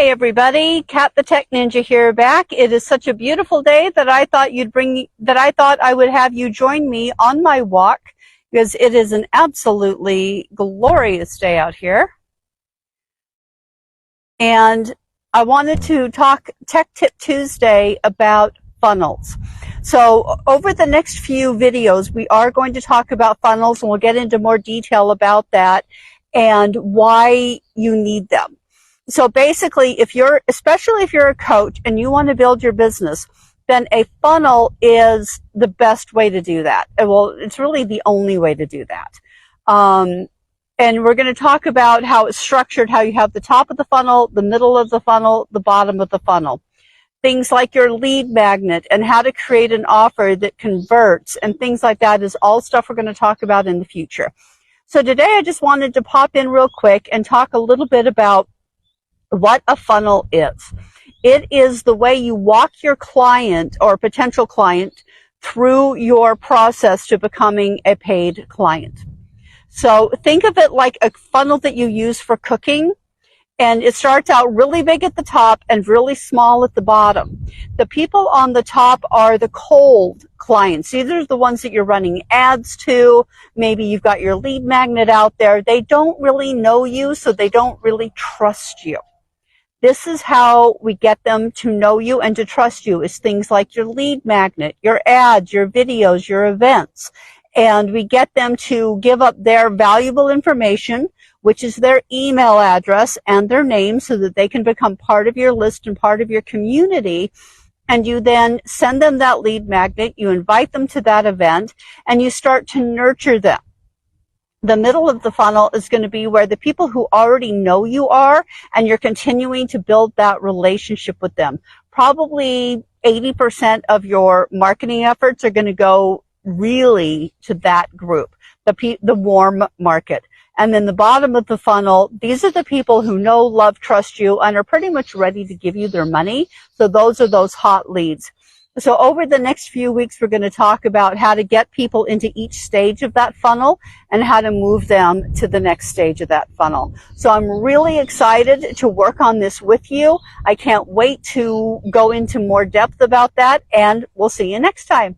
Hi everybody, Kat the Tech Ninja here back. It is such a beautiful day that I thought I would have you join me on my walk because it is an absolutely glorious day out here. And I wanted to talk Tech Tip Tuesday about funnels. So over the next few videos, we are going to talk about funnels, and we'll get into more detail about that and why you need them. So basically, especially if you're a coach and you want to build your business, then a funnel is the best way to do that. Well, it's really the only way to do that. And we're going to talk about how it's structured, how you have the top of the funnel, the middle of the funnel, the bottom of the funnel. Things like your lead magnet and how to create an offer that converts and things like that is all stuff we're going to talk about in the future. So today I just wanted to pop in real quick and talk a little bit about what a funnel is. It is the way you walk your client or potential client through your process to becoming a paid client. So think of it like a funnel that you use for cooking, and it starts out really big at the top and really small at the bottom. The people on the top are the cold clients. These are the ones that you're running ads to. Maybe you've got your lead magnet out there. They don't really know you, so they don't really trust you. This is how we get them to know you and to trust you, is things like your lead magnet, your ads, your videos, your events. And we get them to give up their valuable information, which is their email address and their name, so that they can become part of your list and part of your community. And you then send them that lead magnet, you invite them to that event, and you start to nurture them. The middle of the funnel is going to be where the people who already know you are, and you're continuing to build that relationship with them. Probably 80% of your marketing efforts are going to go really to that group, the warm market. And then the bottom of the funnel, these are the people who know, love, trust you, and are pretty much ready to give you their money. So those are those hot leads. So over the next few weeks, we're going to talk about how to get people into each stage of that funnel and how to move them to the next stage of that funnel. So I'm really excited to work on this with you. I can't wait to go into more depth about that, and we'll see you next time.